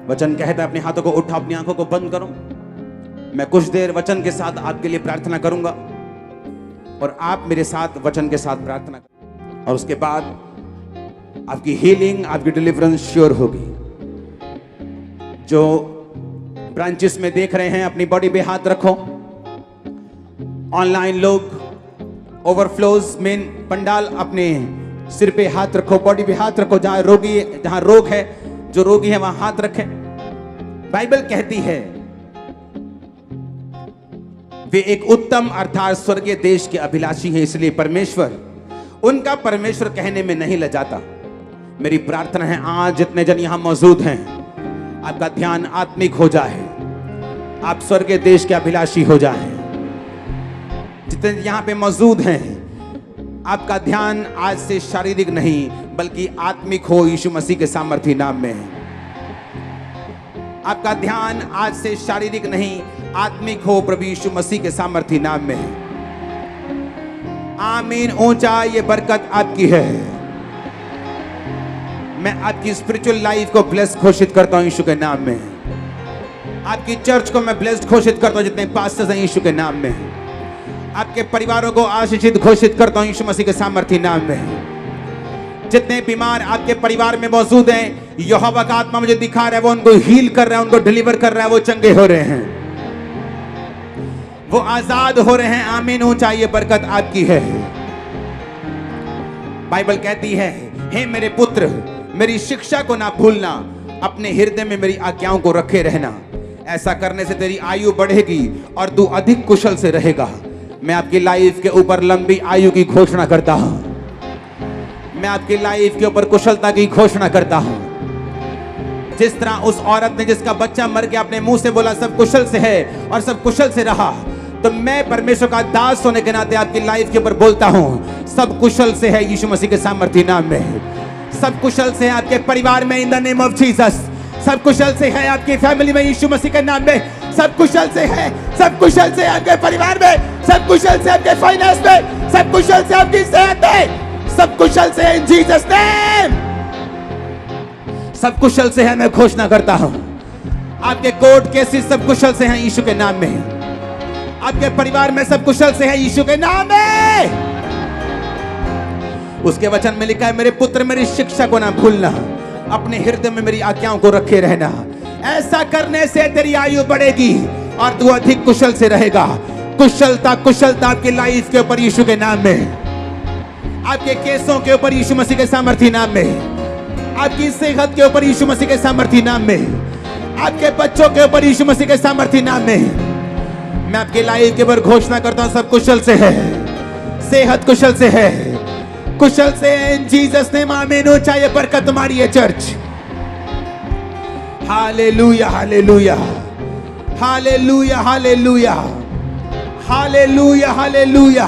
वचन कहता है अपने हाथों को उठा, अपनी आंखों को बंद करो। मैं कुछ देर वचन के साथ आपके लिए प्रार्थना करूंगा और आप मेरे साथ वचन के साथ प्रार्थना करें, और उसके बाद आपकी हीलिंग, आपकी डिलीवरेंस श्योर होगी। जो ब्रांचेस में देख रहे हैं अपनी बॉडी पे हाथ रखो। ऑनलाइन लोग ओवरफ्लोज मेन पंडाल अपने सिर पे हाथ रखो, बॉडी पे हाथ रखो। जहां रोगी, जहां रोग है, जो रोगी है वहां हाथ रखें। बाइबल कहती है वे एक उत्तम अर्थात स्वर्गीय देश के अभिलाषी हैं, इसलिए परमेश्वर उनका परमेश्वर कहने में नहीं लजाता। मेरी प्रार्थना है आज जितने जन यहां मौजूद हैं, आपका ध्यान आत्मिक हो जाए, आप स्वर्गीय देश के अभिलाषी हो जाएं। जितने यहां पे मौजूद हैं, आपका ध्यान आज से शारीरिक नहीं बल्कि आत्मिक हो, यीशु मसीह के सामर्थी नाम में। आपका ध्यान आज से शारीरिक नहीं आत्मिक हो, प्रभु यीशु मसीह के सामर्थी नाम में। आमीन। ऊंचा ये बरकत आपकी है। मैं आपकी स्पिरिचुअल लाइफ को ब्लेस घोषित करता हूं यीशु के नाम में। आपकी चर्च को मैं ब्लेस्ड घोषित करता हूं, जितने पास्टर्स हैं यीशु के नाम में। आपके परिवारों को आशीषित घोषित करता हूं यीशु मसीह के सामर्थी नाम में। जितने बीमार आपके परिवार में मौजूद हैं, यहोवा का आत्मा मुझे दिखा रहा है, वो उनको हील कर रहा है, उनको डिलीवर कर रहा है, वो चंगे हो रहे हैं, वो आजाद हो रहे हैं। आमीन। ऊंचा ये बरकत आपकी है। बाइबल कहती है, हे मेरे पुत्र, मेरी शिक्षा को ना भूलना, अपने हृदय में मेरी आज्ञाओं को रखे रहना। ऐसा करने से तेरी आयु बढ़ेगी और तू अधिक कुशल से रहेगा। मैं आपकी लाइफ के ऊपर लंबी आयु की घोषणा करता हूं। मैं आपकी लाइफ के ऊपर कुशलता की घोषणा करता हूं। जिस तरह उस औरत ने जिसका बच्चा मर गया अपने मुंह से बोला सब कुशल से है और सब कुशल से रहा, तो मैं परमेश्वर का दास होने के नाते आपकी लाइफ के ऊपर बोलता हूं सब कुशल से है यीशु मसीह के सामर्थी नाम में। सब कुशल से है आपके परिवार में in the name of Jesus. सब कुशल से है आपकी फैमिली में यीशु मसीह के नाम में। सब कुशल से है, सब कुशल से आपके परिवार में, सब कुशल से आपके फाइनेंस में, सब कुशल से आपकी सेहत में, सब कुशल से इन जीसस नेम। सब कुशल से है। मैं घोषणा करता हूं आपके कोर्ट केसेस सब कुशल से हैं यीशु के नाम में। आपके परिवार में सब कुशल से है यीशु के नाम में। उसके वचन में लिखा है, मेरे पुत्र मेरी शिक्षा को ना भूलना, अपने हृदय में मेरी आज्ञाओं को रखे रहना। ऐसा करने से तेरी आयु बढ़ेगी और तू अधिक कुशल से रहेगा। कुशलता, कुशलता आपकी लाइफ के ऊपर यीशु के नाम में, आपके केसों के ऊपर यीशु मसीह के सामर्थी नाम में, आपकी सेहत के ऊपर यीशु मसीह के सामर्थी नाम में, आपके बच्चों के ऊपर यीशु मसीह के सामर्थी नाम में। मैं आपकी लाइफ के ऊपर घोषणा करता हूं सब कुशल से है, सेहत कुशल से है, कुशल से इन जीसस नेम। आमीन। ऊंचा ये बरकत तुम्हारी है church. Hallelujah, hallelujah, hallelujah, hallelujah, hallelujah, hallelujah.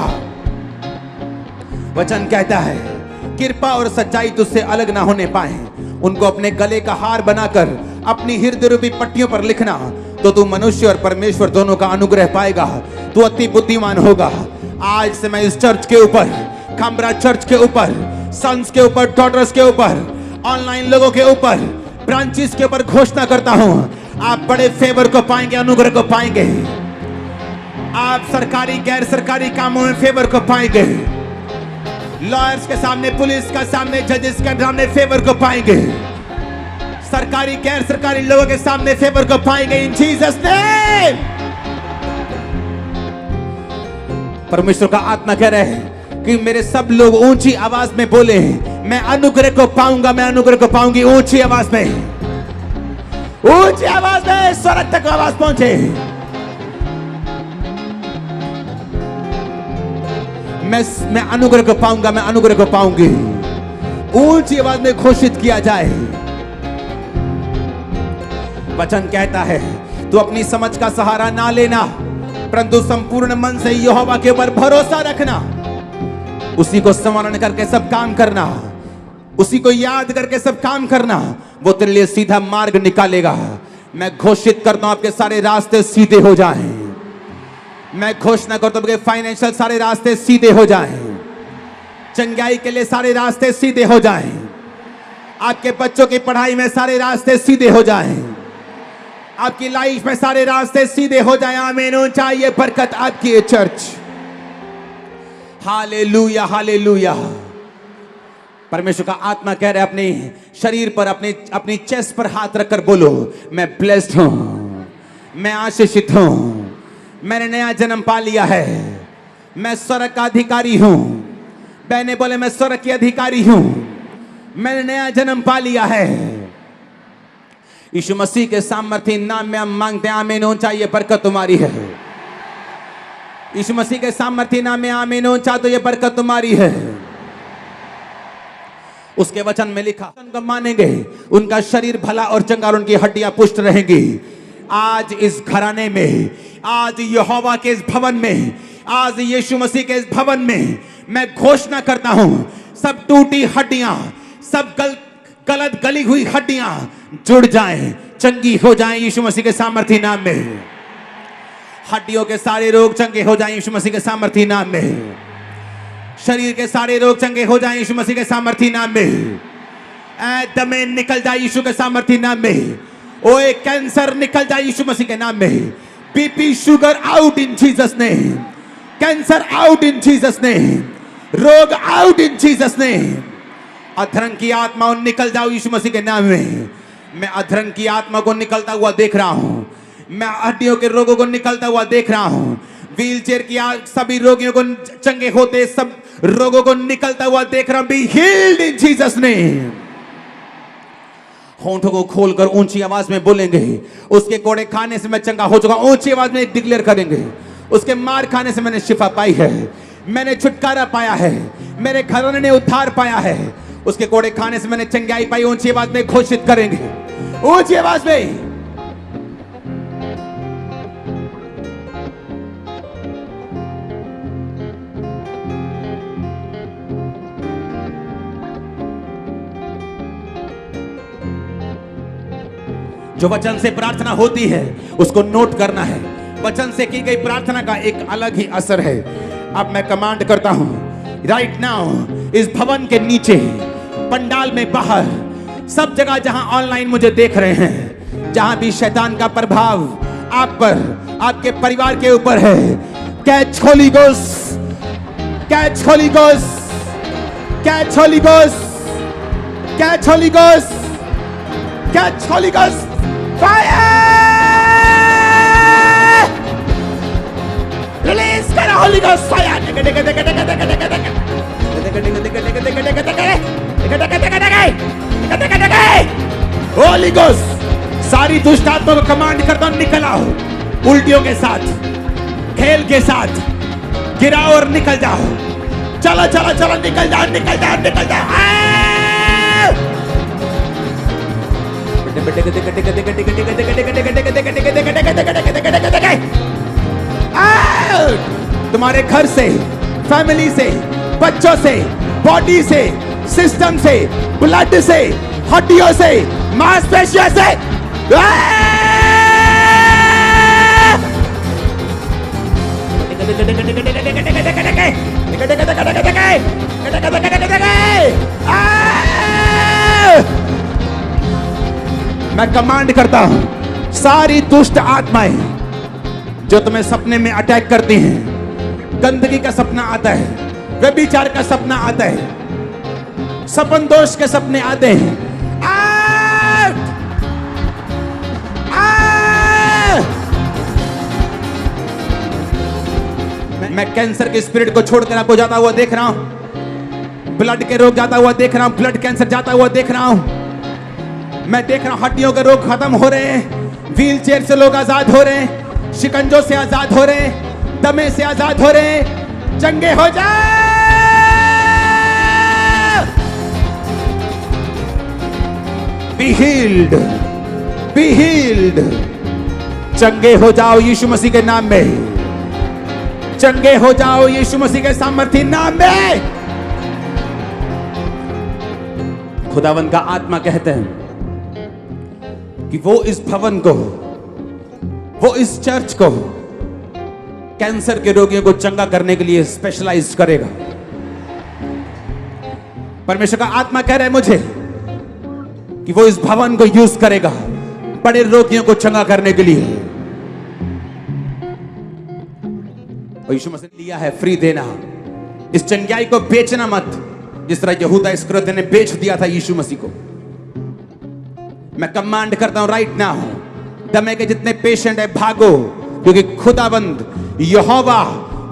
वचन कहता है, कृपा और सच्चाई तुझसे अलग ना होने पाए, उनको अपने गले का हार बनाकर अपनी हृदय रूपी पट्टियों पर लिखना, तो तू मनुष्य और परमेश्वर दोनों का अनुग्रह पाएगा। तू अति बुद्धिमान होगा। आज से मैं इस चर्च के ऊपर, खंबरा चर्च के ऊपर, सन्स के ऊपर, डॉटर्स के ऊपर, ऑनलाइन लोगों के ऊपर, ब्रांचेस के ऊपर घोषणा करता हूं, आप बड़े फेवर को पाएंगे, अनुग्रह को पाएंगे। आप सरकारी गैर सरकारी कामों में फेवर को पाएंगे। लॉयर्स के सामने, पुलिस के सामने, जजेस के सामने फेवर को पाएंगे। सरकारी गैर सरकारी लोगों के सामने फेवर को पाएंगे इन जीसस नेम। परमेश्वर का आत्मा कह रहे हैं कि मेरे सब लोग ऊंची आवाज में बोले, मैं अनुग्रह को पाऊंगा, मैं अनुग्रह को पाऊंगी। ऊंची आवाज में, ऊंची आवाज में स्वर्ग तक आवाज पहुंचे। मैं अनुग्रह को पाऊंगा, मैं अनुग्रह को पाऊंगी। ऊंची आवाज में घोषित किया जाए। वचन कहता है, तू अपनी समझ का सहारा ना लेना, परंतु संपूर्ण मन से यहोवा के ऊपर भरोसा रखना। उसी को स्मरण करके सब काम करना, उसी को याद करके सब काम करना, वो तेरे लिए सीधा मार्ग निकालेगा। मैं घोषित करता हूं आपके सारे रास्ते सीधे हो जाएं। मैं घोषणा करता हूं कि फाइनेंशियल सारे रास्ते सीधे हो जाएं, चंगाई के लिए सारे रास्ते सीधे हो जाएं, आपके बच्चों की पढ़ाई में सारे रास्ते सीधे हो जाएं, आपकी लाइफ में सारे रास्ते सीधे हो जाए। आमीन। ऊंचा ये बरकत आपकी है चर्च। Hallelujah hallelujah. परमेश्वर का आत्मा कह रहा है अपने शरीर पर, अपनी चेस्ट पर हाथ रखकर बोलो, मैं ब्लेस्ड हूं, मैं आशीषित हूं, मैंने नया जन्म पा लिया है, मैं स्वर्ग का अधिकारी हूं। बहने बोले, मैं स्वर्ग की अधिकारी हूं, मैंने नया जन्म पा लिया है। यीशु मसीह के सामर्थ्य नाम में हम मांगते हैं। आमीन। ऊंचा ये बरकत तुम्हारी है। यीशु मसीह के सामर्थ्य नाम में आमीन। ऊंचा तो ये बरकत तुम्हारी है। उसके वचन में लिखा, उनको मानेंगे उनका शरीर भला और चंगा और उनकी हड्डियां पुष्ट रहेंगी। आज इस घराने में, आज यहोवा के इस भवन में, आज यीशु मसीह के इस भवन में मैं घोषणा करता हूं, सब टूटी हड्डियां, सब गलत गली हुई हड्डियां जुड़ जाएं, चंगी हो जाएं यीशु मसीह के सामर्थ्य नाम में। हड्डियों के सारे रोग चंगे हो जाएं यीशु मसीह के सामर्थ्य नाम में। शरीर के सारे रोग चंगे हो जाएं यीशु मसीह के सामर्थ्य नाम में। दमे निकल जाए यीशु के सामर्थ्य नाम में। ओए कैंसर निकल जाए यीशु मसीह के नाम में। BP sugar out in Jesus name. Cancer out in Jesus name. रोग आउट इन जीसस नेम। अधर्म की आत्मा निकल जाओ यीशु मसीह के नाम में। मैं अधर्म की आत्मा को निकलता हुआ देख रहा हूं। मैं हड्डियों के रोगों को निकलता हुआ देख रहा हूं। व्हीलचेयर की सभी रोगियों को चंगे होते, सब रोगों को निकलता हुआ देख रहा हूं। Be healed in Jesus name. होंठों को खोलकर ऊंची आवाज में बोलेंगे, उसके कोड़े खाने से मैं चंगा हो चुका। ऊंची आवाज में डिक्लेयर करेंगे, उसके मार खाने से मैंने शिफा पाई है, मैंने छुटकारा पाया है, मेरे घराने ने उद्धार पाया है। उसके कोड़े खाने से मैंने चंगाई पाई। ऊंची आवाज में घोषित करेंगे, ऊंची आवाज में। जो वचन से प्रार्थना होती है उसको नोट करना है। वचन से की गई प्रार्थना का एक अलग ही असर है। अब मैं कमांड करता हूं, राइट नाउ इस भवन के नीचे, पंडाल में, बाहर, सब जगह जहां ऑनलाइन मुझे देख रहे हैं, जहां भी शैतान का प्रभाव आप पर, आपके परिवार के ऊपर है, catch holy ghost, catch holy ghost, catch holy ghost, catch holy ghost, catch holy ghost, fire release करो holy ghost fire. Holy ghost, सारी दुष्ट आत्मा को कमांड करता हूं, निकल आओ। उल्टियों के साथ, खेल के साथ गिराओ और निकल जाओ। चलो चलो चलो, निकल जाओ, निकल जाओ, निकल जाओ। तुम्हारे घर से, फैमिली से, बच्चों से, बॉडी से, सिस्टम से, ब्लड से, हड्डियों से, मांसपेशियों से मैं कमांड करता हूं, सारी दुष्ट आत्माएं जो तुम्हें सपने में अटैक करती हैं, गंदगी का सपना आता है, व्यभिचार का सपना आता है, सपन दोष के सपने आते हैं, मैं कैंसर के स्पिरिट को छोड़कर आपको जाता हुआ देख रहा हूं। ब्लड के रोग जाता हुआ देख रहा हूं। ब्लड कैंसर जाता हुआ देख रहा हूं। मैं देख रहा हूं हड्डियों के रोग खत्म हो रहे हैं। व्हील चेयर से लोग आजाद हो रहे हैं। शिकंजों से आजाद हो रहे हैं। दमे से आजाद हो रहे हैं। चंगे हो जाए। Be healed, be healed. चंगे हो जाओ यीशु मसीह के नाम में। चंगे हो जाओ यीशु मसीह के सामर्थ्य नाम में। खुदावंद का आत्मा कहते हैं कि वो इस भवन को, वो इस चर्च को कैंसर के रोगियों को चंगा करने के लिए स्पेशलाइज करेगा। परमेश्वर का आत्मा कह रहा है मुझे कि वो इस भवन को यूज करेगा बड़े रोगियों को चंगा करने के लिए। और यीशु मसीह ने लिया है फ्री देना। इस चंगाई को बेचना मत, जिस तरह यहूदा इस्करियोती ने बेच दिया था यीशु मसीह को। मैं कमांड करता हूं राइट नाउ, दमे के जितने पेशेंट है भागो, क्योंकि खुदाबंद यहोवा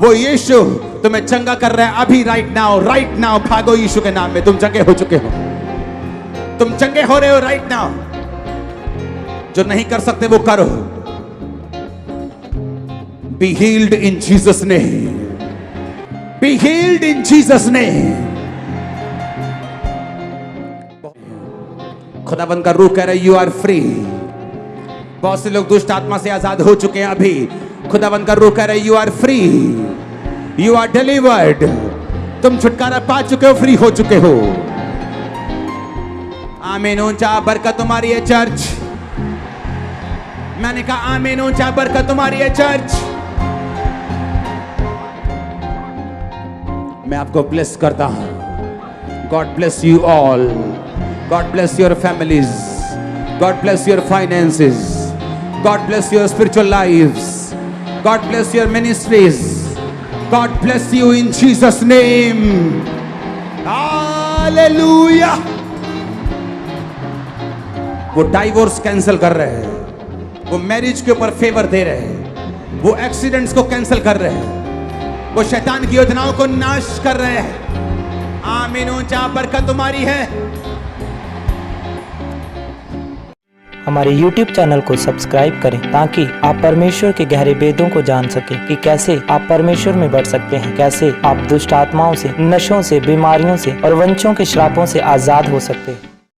वो यीशु तुम्हें चंगा कर रहा है अभी। राइट नाउ भागो यीशु के नाम में। तुम चंगे हो चुके हो, तुम चंगे हो रहे हो राइट नाउ। जो नहीं कर सकते वो करो। B healed in Jesus name, B healed in Jesus name. खुदाबंद का रूह कह रहा है यू आर फ्री। बहुत से लोग दुष्ट आत्मा से आजाद हो चुके हैं अभी। खुदाबंद का रूह कह रहा है you are free, you are delivered. तुम छुटकारा पा चुके हो, फ्री हो चुके हो। आमीन। ऊंचा बरकत तुम्हारी है चर्च। मैंने कहा आमीन, ऊंचा बरकत तुम्हारी है चर्च। मैं आपको ब्लेस करता हूं। God bless you all. God bless your families. God bless your finances. God bless your spiritual lives. God bless your ministries. God bless you in Jesus name. Hallelujah. वो डाइवोर्स कैंसिल कर रहे हैं, वो marriage के ऊपर favour दे रहे हैं, वो एक्सीडेंट्स को कैंसिल कर रहे हैं, वो शैतान की योजनाओं को नाश कर रहे हैं। आमीन। ऊंचा बरकत तुम्हारी है। हमारे YouTube चैनल को सब्सक्राइब करें ताकि आप परमेश्वर के गहरे भेदों को जान सकें कि कैसे आप परमेश्वर में बढ़ सकते हैं, कैसे आप दुष्ट आत्माओं से, नशों से, बीमारियों से और वंशों के श्रापों से आजाद हो सकते हैं।